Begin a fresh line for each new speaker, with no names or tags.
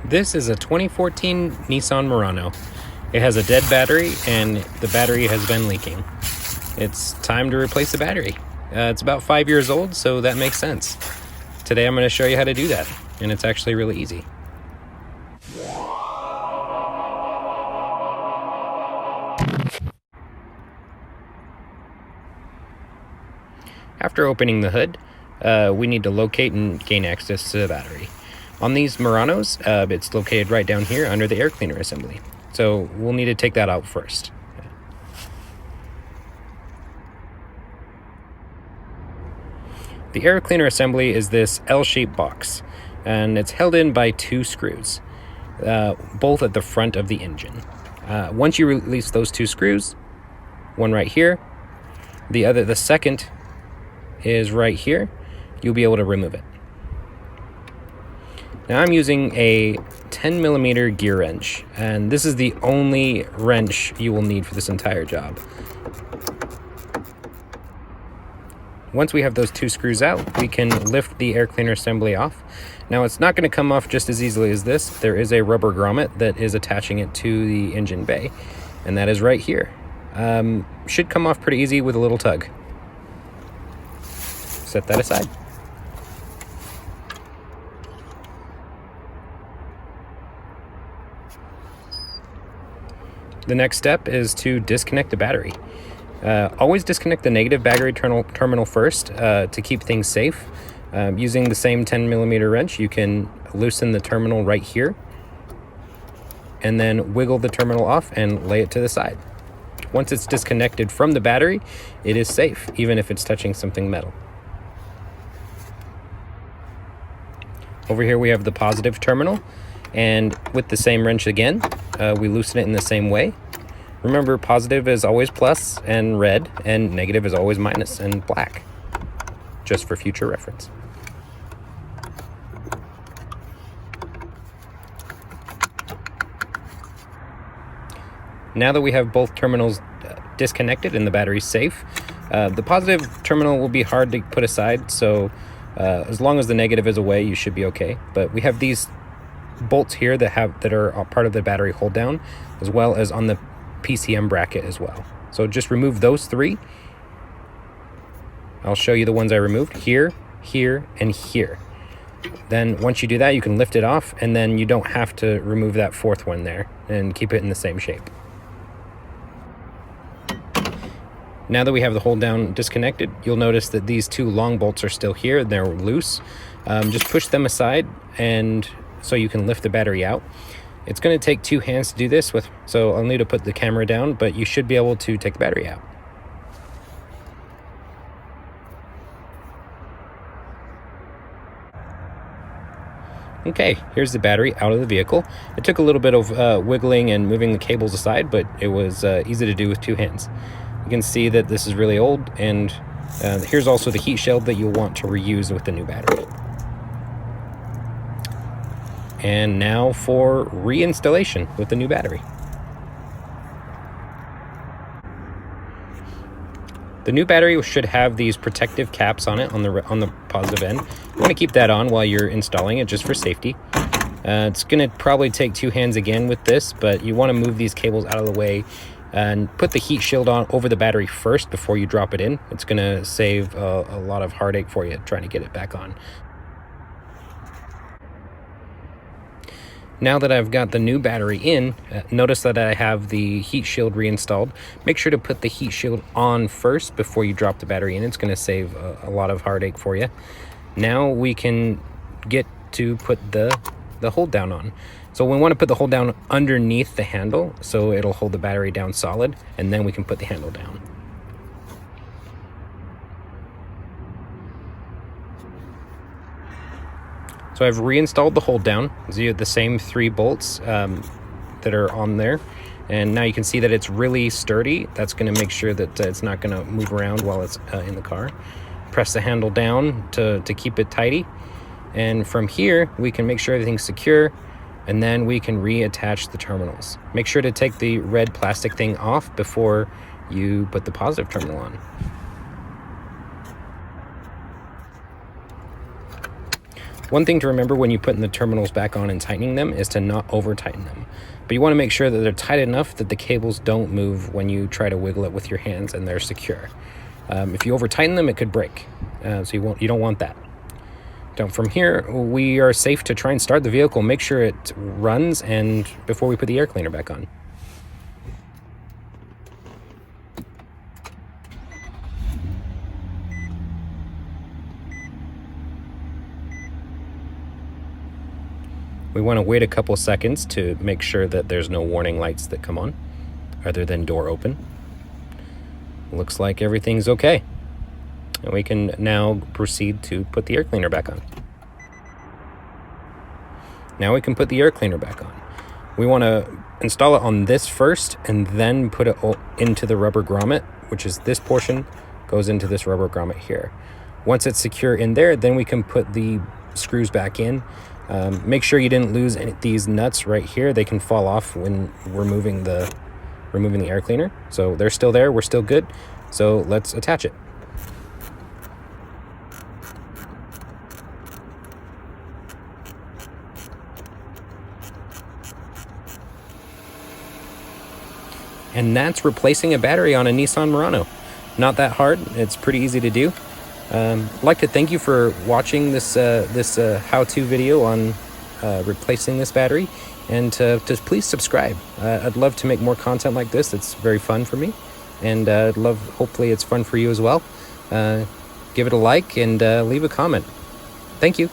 This is a 2014 Nissan Murano. It has a dead battery and the battery has been leaking. It's time to replace the battery. It's about 5 years old, so that makes sense. Today I'm going to show you how to do that, and it's actually really easy. After opening the hood, we need to locate and gain access to the battery. On these Muranos, it's located right down here under the air cleaner assembly. So we'll need to take that out first. The air cleaner assembly is this L-shaped box, and it's held in by two screws, both at the front of the engine. Once you release those two screws, one right here, the second is right here, you'll be able to remove it. Now I'm using a 10mm gear wrench, and this is the only wrench you will need for this entire job. Once we have those two screws out, we can lift the air cleaner assembly off. Now it's not going to come off just as easily as this. There is a rubber grommet that is attaching it to the engine bay, and that is right here. Should come off pretty easy with a little tug. Set that aside. The next step is to disconnect the battery. Always disconnect the negative battery terminal first to keep things safe. Using the same 10mm wrench, you can loosen the terminal right here and then wiggle the terminal off and lay it to the side. Once it's disconnected from the battery, it is safe, even if it's touching something metal. Over here we have the positive terminal, and with the same wrench again, we loosen it in the same way. Remember, positive is always plus and red, and negative is always minus and black, just for future reference. Now that we have both terminals disconnected and the battery's safe, the positive terminal will be hard to put aside, so as long as the negative is away, you should be okay. But we have these bolts here that are part of the battery hold down, as well as on the PCM bracket as well. So just remove those three. I'll show you the ones I removed: here, here, and here. Then once you do that, you can lift it off, and then you don't have to remove that fourth one there, and keep it in the same shape. Now that we have the hold down disconnected, you'll notice that these two long bolts are still here and they're loose. Just push them aside, and so you can lift the battery out. It's going to take two hands to do this, so I'll need to put the camera down, but you should be able to take the battery out. Okay, here's the battery out of the vehicle. It took a little bit of wiggling and moving the cables aside, but it was easy to do with two hands. You can see that this is really old, and here's also the heat shield that you'll want to reuse with the new battery. And now for reinstallation with the new battery. The new battery should have these protective caps on it on the positive end. You want to keep that on while you're installing it, just for safety. It's going to probably take two hands again with this, but you want to move these cables out of the way and put the heat shield on over the battery first before you drop it in. It's going to save a lot of heartache for you trying to get it back on. Now that I've got the new battery in, notice that I have the heat shield reinstalled. Make sure to put the heat shield on first before you drop the battery in. It's going to save a lot of heartache for you. Now we can get to put the hold down on. So we want to put the hold down underneath the handle so it'll hold the battery down solid, and then we can put the handle down. So I've reinstalled the hold down. So you have the same three bolts that are on there. And now you can see that it's really sturdy. That's going to make sure that it's not going to move around while it's in the car. Press the handle down to keep it tidy. And from here, we can make sure everything's secure, and then we can reattach the terminals. Make sure to take the red plastic thing off before you put the positive terminal on. One thing to remember when you're putting the terminals back on and tightening them is to not over tighten them. But you want to make sure that they're tight enough that the cables don't move when you try to wiggle it with your hands and they're secure. If you over tighten them, it could break. So you don't want that. From here, we are safe to try and start the vehicle, make sure it runs, and before we put the air cleaner back on. We want to wait a couple seconds to make sure that there's no warning lights that come on other than door open. Looks like everything's okay. And we can now proceed to put the air cleaner back on. Now we can put the air cleaner back on. We want to install it on this first and then put it into the rubber grommet, which is this portion goes into this rubber grommet here. Once it's secure in there, then we can put the screws back in. Make sure you didn't lose these nuts right here. They can fall off when removing the air cleaner. So they're still there, we're still good. So let's attach it. And that's replacing a battery on a Nissan Murano. Not that hard, it's pretty easy to do. I'd like to thank you for watching this how-to video on replacing this battery, and just please subscribe. I'd love to make more content like this. It's very fun for me, and hopefully it's fun for you as well. Give it a like and leave a comment. Thank you.